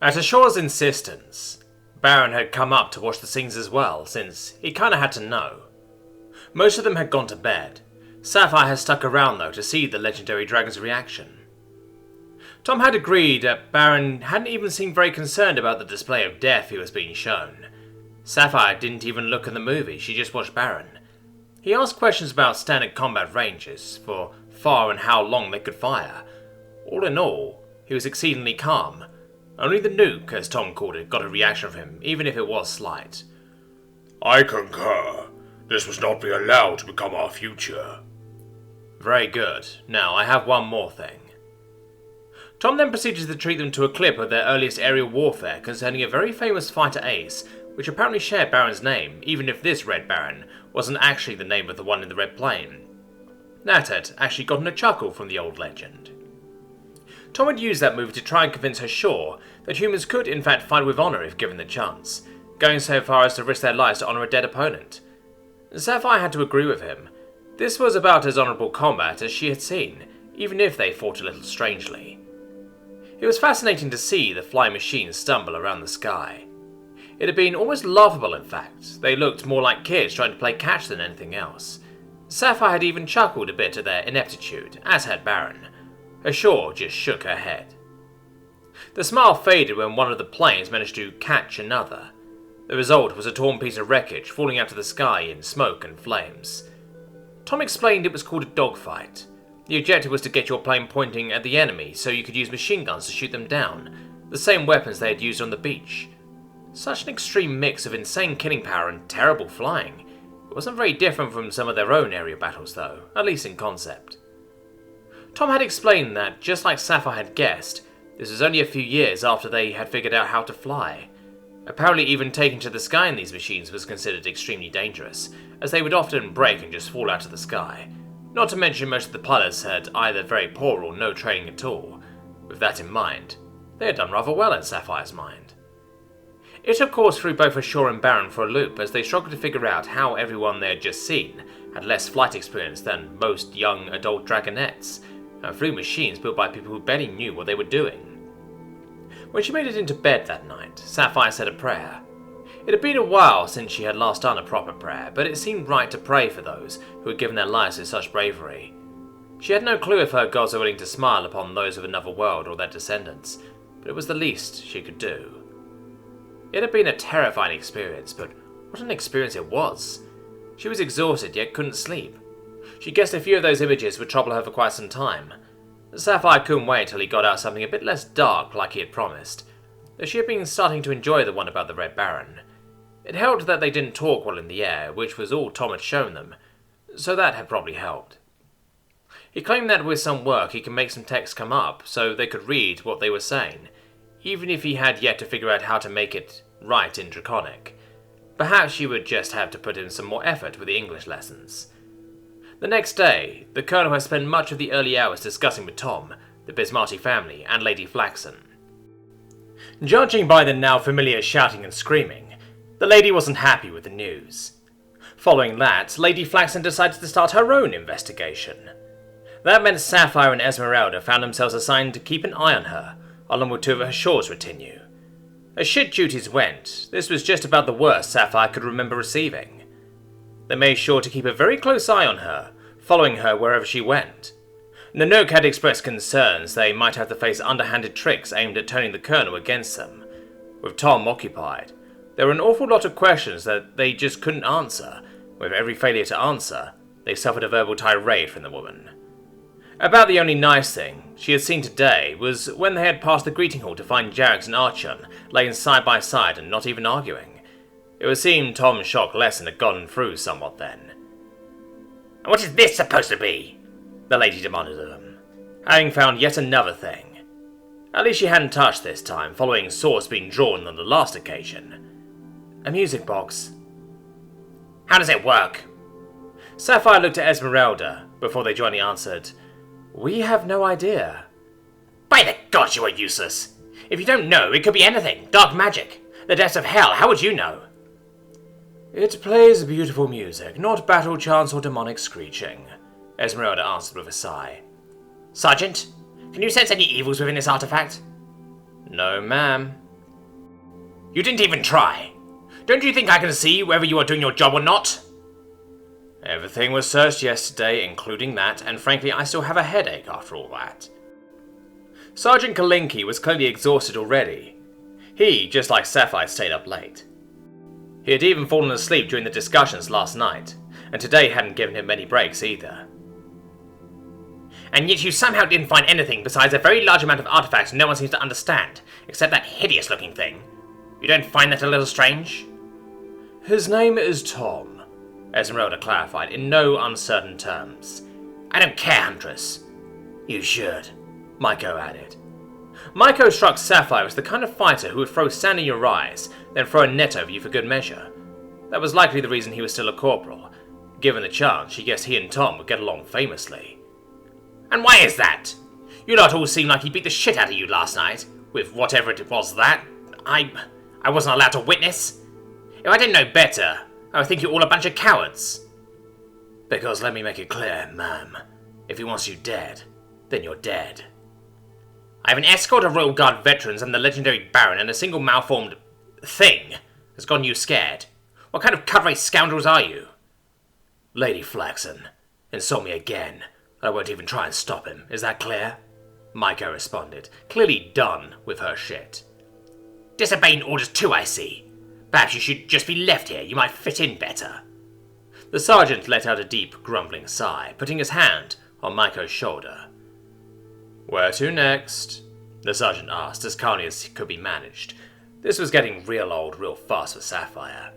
At Ashur's insistence, Baron had come up to watch the scenes as well, since he kinda had to know. Most of them had gone to bed. Sapphire had stuck around though to see the legendary dragon's reaction. Tom had agreed that Baron hadn't even seemed very concerned about the display of death he was being shown. Sapphire didn't even look at the movie, she just watched Baron. He asked questions about standard combat ranges, for far and how long they could fire. All in all, he was exceedingly calm. Only the nuke, as Tom called it, got a reaction from him, even if it was slight. I concur. This must not be allowed to become our future. Very good. Now, I have one more thing. Tom then proceeded to treat them to a clip of their earliest aerial warfare concerning a very famous fighter ace, which apparently shared Baron's name, even if this Red Baron wasn't actually the name of the one in the red plane. That had actually gotten a chuckle from the old legend. Tom had used that movie to try and convince Ashur that humans could in fact fight with honour if given the chance, going so far as to risk their lives to honour a dead opponent. Sapphire had to agree with him. This was about as honourable combat as she had seen, even if they fought a little strangely. It was fascinating to see the flying machines stumble around the sky. It had been almost laughable, in fact. They looked more like kids trying to play catch than anything else. Sapphire had even chuckled a bit at their ineptitude, as had Baron. Ashur just shook her head. The smile faded when one of the planes managed to catch another. The result was a torn piece of wreckage falling out of the sky in smoke and flames. Tom explained it was called a dogfight. The objective was to get your plane pointing at the enemy so you could use machine guns to shoot them down, the same weapons they had used on the beach. Such an extreme mix of insane killing power and terrible flying. It wasn't very different from some of their own area battles though, at least in concept. Tom had explained that, just like Sapphire had guessed, this was only a few years after they had figured out how to fly. Apparently even taking to the sky in these machines was considered extremely dangerous, as they would often break and just fall out of the sky. Not to mention most of the pilots had either very poor or no training at all. With that in mind, they had done rather well in Sapphire's mind. It of course threw both Ashur and Baron for a loop as they struggled to figure out how everyone they had just seen had less flight experience than most young adult dragonettes, and flew machines built by people who barely knew what they were doing. When she made it into bed that night, Sapphire said a prayer. It had been a while since she had last done a proper prayer, but it seemed right to pray for those who had given their lives to such bravery. She had no clue if her gods were willing to smile upon those of another world or their descendants, but it was the least she could do. It had been a terrifying experience, but what an experience it was. She was exhausted yet couldn't sleep. She guessed a few of those images would trouble her for quite some time. Sapphire couldn't wait till he got out something a bit less dark like he had promised, though she had been starting to enjoy the one about the Red Baron. It helped that they didn't talk while in the air, which was all Tom had shown them, so that had probably helped. He claimed that with some work he could make some text come up so they could read what they were saying, even if he had yet to figure out how to make it right in Draconic. Perhaps she would just have to put in some more effort with the English lessons. The next day, the Colonel had spent much of the early hours discussing with Tom, the Bismarti family, and Lady Flaxson. Judging by the now familiar shouting and screaming, the lady wasn't happy with the news. Following that, Lady Flaxson decided to start her own investigation. That meant Sapphire and Esmeralda found themselves assigned to keep an eye on her, along with two of Ashur's retinue. As shit duties went, this was just about the worst Sapphire could remember receiving. They made sure to keep a very close eye on her, following her wherever she went. Nanook had expressed concerns they might have to face underhanded tricks aimed at turning the Colonel against them. With Tom occupied, there were an awful lot of questions that they just couldn't answer. With every failure to answer, they suffered a verbal tirade from the woman. About the only nice thing she had seen today was when they had passed the greeting hall to find Jax and Archon laying side by side and not even arguing. It would seem Tom's shock lesson had gotten through somewhat then. "And what is this supposed to be?" the lady demanded of them, having found yet another thing. At least she hadn't touched this time, following swords being drawn on the last occasion. A music box. "How does it work?" Sapphire looked at Esmeralda before they jointly answered, "We have no idea." "By the gods, you are useless. If you don't know, it could be anything. Dark magic. The depths of hell. How would you know?" "It plays beautiful music, not battle chants or demonic screeching," Esmeralda answered with a sigh. "Sergeant, can you sense any evils within this artifact?" "No, ma'am. You didn't even try. Don't you think I can see whether you are doing your job or not? Everything was searched yesterday, including that, and frankly I still have a headache after all that. Sergeant Kalinke was clearly exhausted already. He, just like Sapphire, stayed up late. He had even fallen asleep during the discussions last night, and today hadn't given him many breaks either. And yet you somehow didn't find anything besides a very large amount of artifacts no one seems to understand, except that hideous-looking thing. You don't find that a little strange? His name is Tom, Esmeralda clarified in no uncertain terms. I don't care, Huntress. You should, Maiko added. Maiko struck Sapphire as the kind of fighter who would throw sand in your eyes, then throw a net over you for good measure. That was likely the reason he was still a corporal. Given the chance, she guessed he and Tom would get along famously. And why is that? You lot all seemed like he beat the shit out of you last night, with whatever it was that I wasn't allowed to witness. If I didn't know better, I would think you all a bunch of cowards. Because let me make it clear, ma'am, if he wants you dead, then you're dead. I have an escort of Royal Guard veterans and the legendary Baron, and a single malformed thing has gotten you scared. What kind of cut-rate scoundrels are you? Lady Flaxson, insult me again. I won't even try and stop him. Is that clear? Maiko responded, clearly done with her shit. Disobeying orders too, I see. Perhaps you should just be left here. You might fit in better. The sergeant let out a deep, grumbling sigh, putting his hand on Maiko's shoulder. Where to next? The sergeant asked, as calmly as could be managed. This was getting real old real fast for Sapphire.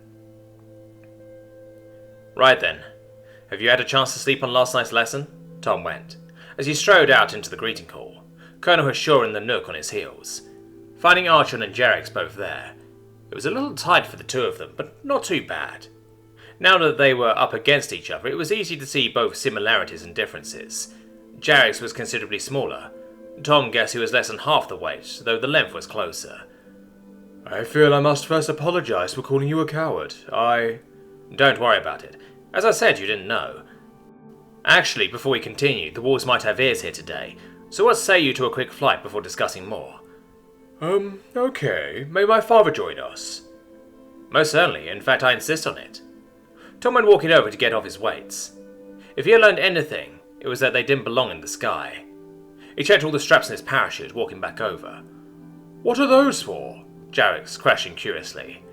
Right then. Have you had a chance to sleep on last night's lesson? Tom went, as he strode out into the greeting hall, Colonel Shaw in the nook on his heels. Finding Archon and Jarex both there, it was a little tight for the two of them, but not too bad. Now that they were up against each other, it was easy to see both similarities and differences. Jarex was considerably smaller. Tom guessed he was less than half the weight, though the length was closer. I feel I must first apologize for calling you a coward. Don't worry about it. As I said, you didn't know. Actually, before we continue, the walls might have ears here today, so what say you to a quick flight before discussing more? Okay. May my father join us? Most certainly. In fact, I insist on it. Tom went walking over to get off his weights. If he had learned anything, it was that they didn't belong in the sky. He checked all the straps in his parachute, walking back over. What are those for? Jarex questioned curiously.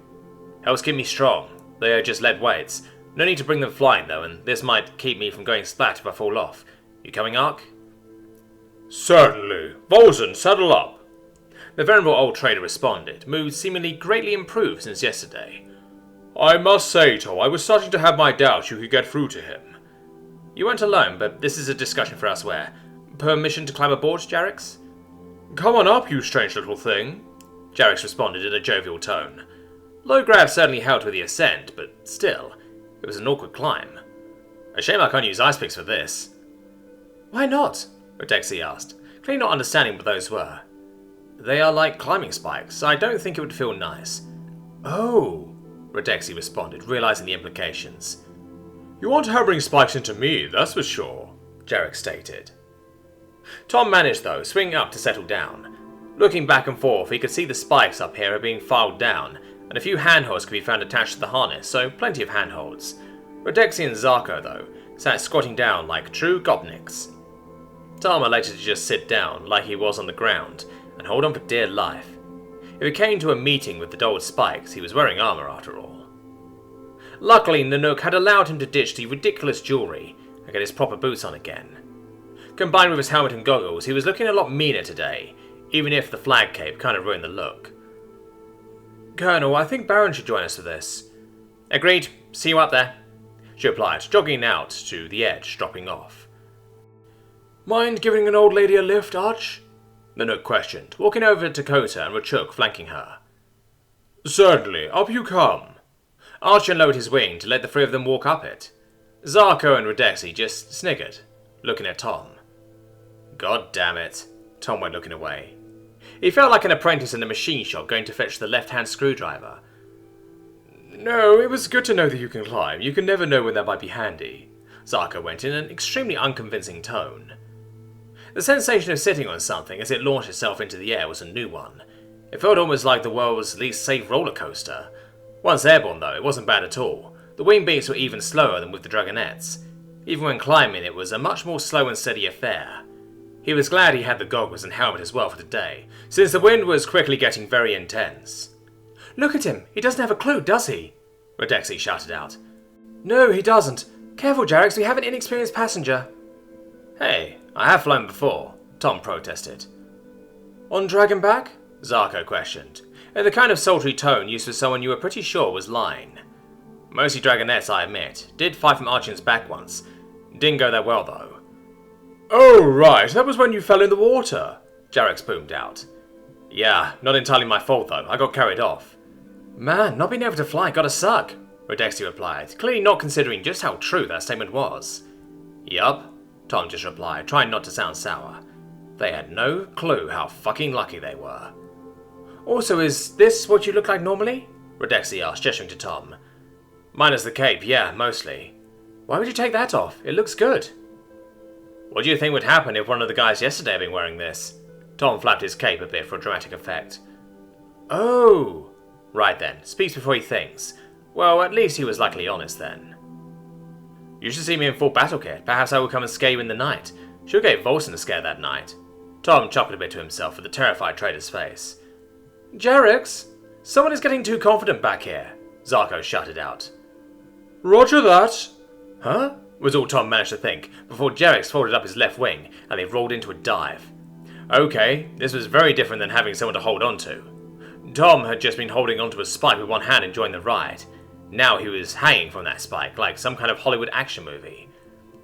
Helps keep me strong. They are just lead weights. No need to bring them flying, though, and this might keep me from going splat if I fall off. You coming, Ark? Certainly. Volzen, saddle up. The venerable old trader responded, mood seemingly greatly improved since yesterday. I must say, Tom, I was starting to have my doubts you could get through to him. You weren't alone, but this is a discussion for elsewhere. Permission to climb aboard, Jarex? Come on up, you strange little thing, Jarex responded in a jovial tone. Low grav certainly helped with the ascent, but still, it was an awkward climb. A shame I can't use ice picks for this. Why not? Rodexi asked, clearly not understanding what those were. They are like climbing spikes. I don't think it would feel nice. Oh, Rodexi responded, realizing the implications. You aren't hammering spikes into me, that's for sure, Jarex stated. Tom managed, though, swinging up to settle down. Looking back and forth, he could see the spikes up here are being filed down, and a few handholds could be found attached to the harness, so plenty of handholds. Rodexi and Zarko, though, sat squatting down like true gopniks. Tom elected to just sit down, like he was on the ground, and hold on for dear life. If it came to a meeting with the dulled spikes, he was wearing armour after all. Luckily, Nanook had allowed him to ditch the ridiculous jewellery and get his proper boots on again. Combined with his helmet and goggles, he was looking a lot meaner today, even if the flag cape kind of ruined the look. Colonel, I think Baron should join us for this. Agreed. See you up there, she replied, jogging out to the edge, dropping off. Mind giving an old lady a lift, Arch? Nanook questioned, walking over to Kota and Rachuk flanking her. Certainly, up you come. Arch unloaded his wing to let the three of them walk up it. Zarko and Rodexi just sniggered, looking at Tom. God damn it, Tom went looking away. He felt like an apprentice in a machine shop going to fetch the left-hand screwdriver. No, it was good to know that you can climb. You can never know when that might be handy, Zarko went in an extremely unconvincing tone. The sensation of sitting on something as it launched itself into the air was a new one. It felt almost like the world's least safe roller coaster. Once airborne though, it wasn't bad at all. The wing beats were even slower than with the Dragonettes. Even when climbing, it was a much more slow and steady affair. He was glad he had the goggles and helmet as well for today, since the wind was quickly getting very intense. "Look at him, he doesn't have a clue, does he?" Rodexi shouted out. "No, he doesn't. Careful, Jarex, we have an inexperienced passenger." "Hey, I have flown before," Tom protested. "On Dragonback?" Zarko questioned, in the kind of sultry tone used for someone you were pretty sure was lying. "Mostly Dragonettes, I admit. Did fly from Ahrens back once. Didn't go that well, though." "Oh, right, that was when you fell in the water," Jarex boomed out. "Yeah, not entirely my fault, though. I got carried off." "Man, not being able to fly gotta suck," Rodexi replied, clearly not considering just how true that statement was. "Yup," Tom just replied, trying not to sound sour. They had no clue how fucking lucky they were. "Also, is this what you look like normally?" Rodexi asked, gesturing to Tom. "Minus the cape, yeah, mostly." "Why would you take that off? It looks good." "What do you think would happen if one of the guys yesterday had been wearing this?" Tom flapped his cape a bit for dramatic effect. "Oh! Right then, speaks before he thinks. Well, at least he was luckily honest then." "You should see me in full battle kit. Perhaps I will come and scare you in the night. She'll get Volson a scare that night." Tom chuckled a bit to himself at the terrified trader's face. "Jarex, someone is getting too confident back here," Zarko shouted out. "Roger that." "Huh?" was all Tom managed to think, before Jarex folded up his left wing and they rolled into a dive. Okay, this was very different than having someone to hold on to. Tom had just been holding onto a spike with one hand enjoying the ride. Now he was hanging from that spike, like some kind of Hollywood action movie.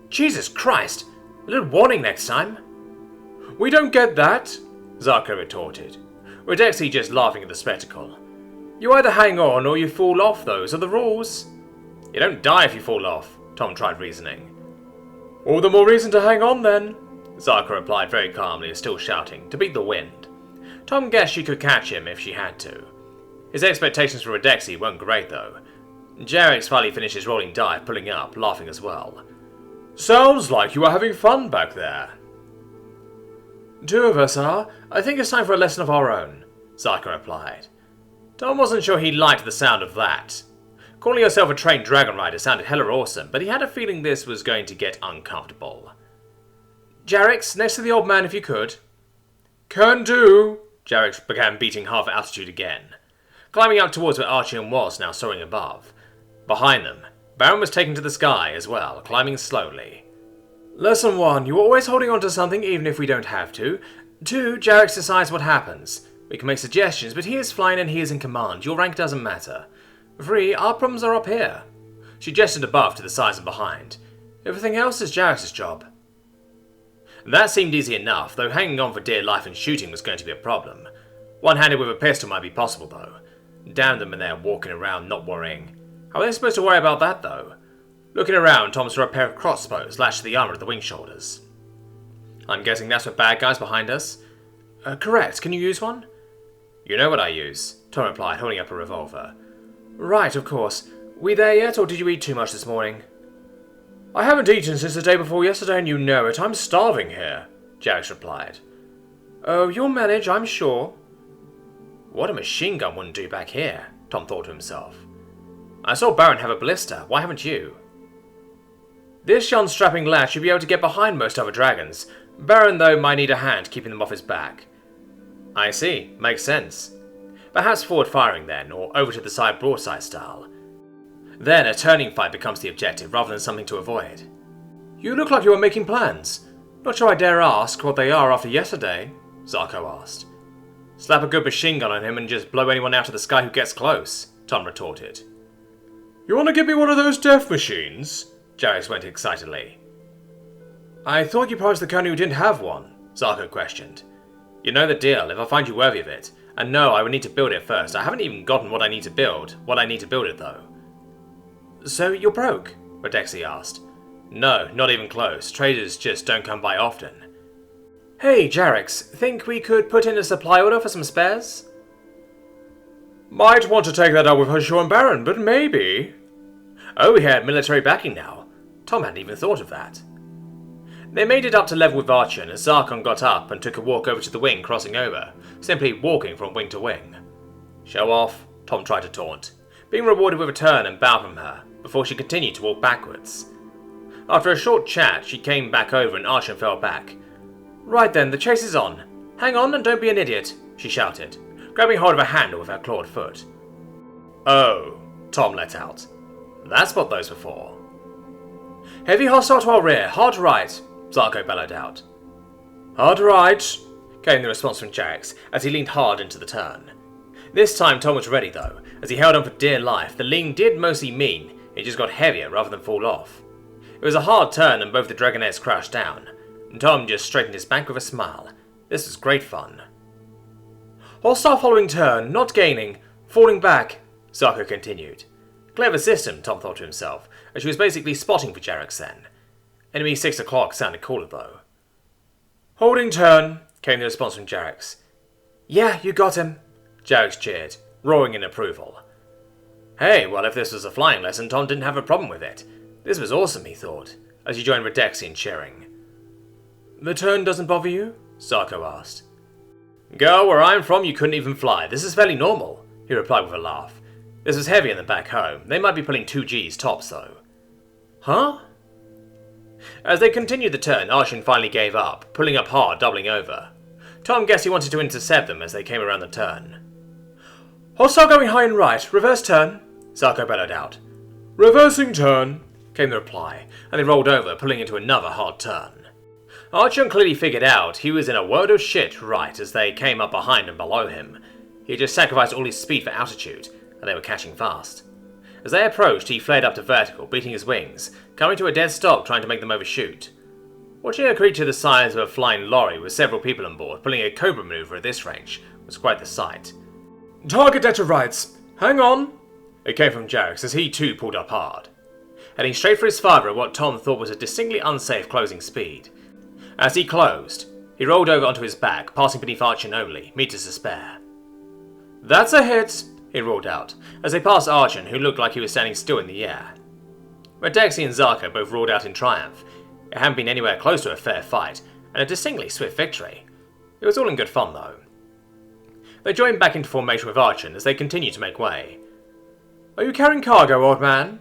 "Jesus Christ! A little warning next time." "We don't get that," Zarko retorted, Rodexi just laughing at the spectacle. "You either hang on or you fall off, those are the rules." "You don't die if you fall off," Tom tried reasoning. "All the more reason to hang on then," Zarko replied very calmly, still shouting, to beat the wind. Tom guessed she could catch him if she had to. His expectations for Rodexi weren't great though. Jarex finally finished his rolling dive, pulling up, laughing as well. "Sounds like you are having fun back there." "Two of us are. I think it's time for a lesson of our own," Zarko replied. Tom wasn't sure he liked the sound of that. Calling yourself a trained dragon rider sounded hella awesome, but he had a feeling this was going to get uncomfortable. "Jarex, next to the old man if you could." "Can do." Jarex began beating half altitude again, climbing up towards where Ahrens was, now soaring above. Behind them, Baron was taken to the sky as well, climbing slowly. "Lesson 1, you're always holding on to something even if we don't have to. 2, Jarex decides what happens. We can make suggestions, but he is flying and he is in command. Your rank doesn't matter. 3, our problems are up here." She gestured above to the sides and behind. "Everything else is Jarex's job." That seemed easy enough, though hanging on for dear life and shooting was going to be a problem. One-handed with a pistol might be possible though. Damn them when they're walking around not worrying. How are they supposed to worry about that though? Looking around, Tom saw a pair of crossbows lashed to the armor at the wing shoulders. "I'm guessing that's for bad guys behind us?" Correct. Can you use one?" "You know what I use," Tom replied, holding up a revolver. "Right, of course. We there yet, or did you eat too much this morning?" "I haven't eaten since the day before yesterday and you know it. I'm starving here," Jarex replied. "Oh, you'll manage, I'm sure." What a machine gun wouldn't do back here, Tom thought to himself. "I saw Baron have a blister, why haven't you?" "This young strapping lad should be able to get behind most other dragons. Baron, though, might need a hand keeping them off his back." "I see, makes sense. Perhaps forward firing then, or over to the side broadside style. Then a turning fight becomes the objective rather than something to avoid." "You look like you are making plans. Not sure I dare ask what they are after yesterday," Zarko asked. "Slap a good machine gun on him and just blow anyone out of the sky who gets close," Tom retorted. "You want to give me one of those death machines?" Jarex went excitedly. "I thought you promised the colonel you didn't have one," Zarko questioned. "You know the deal, if I find you worthy of it. And no, I would need to build it first. I haven't even gotten what I need to build it though." "So you're broke?" Rodexi asked. "No, not even close. Traders just don't come by often." "Hey, Jarex, think we could put in a supply order for some spares?" "Might want to take that up with Hushua and Baron, but maybe." Oh, we had military backing now. Tom hadn't even thought of that. They made it up to level with Ahrens as Zarkon got up and took a walk over to the wing, crossing over, simply walking from wing to wing. Show off, Tom tried to taunt, being rewarded with a turn and bow from her, before she continued to walk backwards. After a short chat, she came back over and Ahrens fell back. Right then, the chase is on. Hang on and don't be an idiot, she shouted, grabbing hold of a handle with her clawed foot. Oh, Tom let out. That's what those were for. Heavy hostile to our rear, hard right, Zarko bellowed out. Hard right, came the response from Jax as he leaned hard into the turn. This time Tom was ready though, as he held on for dear life. The lean did mostly mean it just got heavier rather than fall off. It was a hard turn and both the Dragonettes crashed down, and Tom just straightened his back with a smile. This was great fun. Hostile following turn, not gaining, falling back, Zarko continued. Clever system, Tom thought to himself, as she was basically spotting for Jarex then. Enemy 6 o'clock sounded cooler though. Holding turn, came the response from Jarex. Yeah, you got him, Jarex cheered, roaring in approval. Hey, well if this was a flying lesson, Tom didn't have a problem with it. This was awesome, he thought, as he joined Redexi in cheering. The turn doesn't bother you? Zarko asked. Girl, where I'm from you couldn't even fly. This is fairly normal, he replied with a laugh. This was heavier than back home. They might be pulling 2 Gs tops though. Huh? As they continued the turn, Ahrens finally gave up, pulling up hard, doubling over. Tom guessed he wanted to intercept them as they came around the turn. Hostile going high and right, reverse turn, Zarko bellowed out. Reversing turn, came the reply, and they rolled over, pulling into another hard turn. Ahrens clearly figured out he was in a world of shit right as they came up behind and below him. He had just sacrificed all his speed for altitude, and they were catching fast. As they approached, he flared up to vertical, beating his wings, coming to a dead stop trying to make them overshoot. Watching a creature the size of a flying lorry with several people on board pulling a cobra maneuver at this range was quite the sight. Target dead to rights! Hang on! It came from Jarex as he too pulled up hard, heading straight for his father at what Tom thought was a distinctly unsafe closing speed. As he closed, he rolled over onto his back, passing beneath Ahrens only, meters to spare. That's a hit, he roared out, as they passed Ahrens, who looked like he was standing still in the air. Redexi and Zarko both roared out in triumph. It hadn't been anywhere close to a fair fight, and a distinctly swift victory. It was all in good fun though. They joined back into formation with Ahrens as they continued to make way. Are you carrying cargo, old man?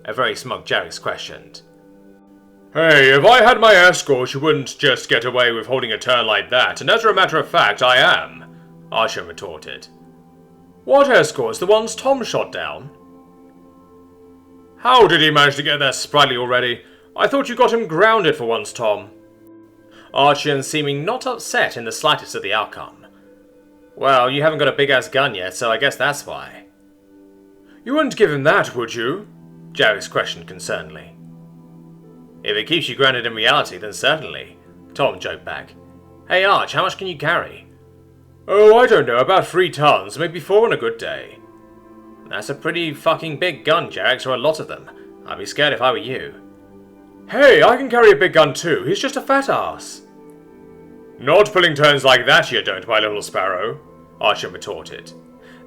A very smug Jarex questioned. Hey, if I had my escort, you wouldn't just get away with holding a turn like that, and as a matter of fact, I am, Ahrens retorted. What escorts? The ones Tom shot down? How did he manage to get that sprightly already? I thought you got him grounded for once, Tom. Ahrens seeming not upset in the slightest at the outcome. Well, you haven't got a big-ass gun yet, so I guess that's why. You wouldn't give him that, would you? Jarex questioned concernedly. If it keeps you grounded in reality, then certainly, Tom joked back. Hey Arch, how much can you carry? Oh, I don't know, about 3 tons, maybe 4 on a good day. That's a pretty fucking big gun, Jarex, or a lot of them. I'd be scared if I were you. Hey, I can carry a big gun too, he's just a fat ass. Not pulling turns like that you don't, my little sparrow, Ahrens retorted.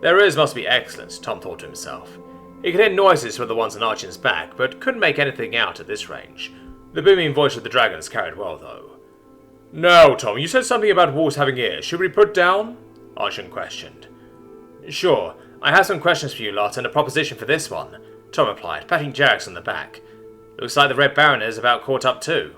Their ears must be excellent, Tom thought to himself. He could hear noises from the ones on Ahrens' back, but couldn't make anything out at this range. The booming voice of the dragons carried well, though. Now, Tom, you said something about wolves having ears. Should we put down? Ahrens questioned. Sure. I have some questions for you lot and a proposition for this one, Tom replied, patting Jarex on the back. Looks like the Red Baron is about caught up too.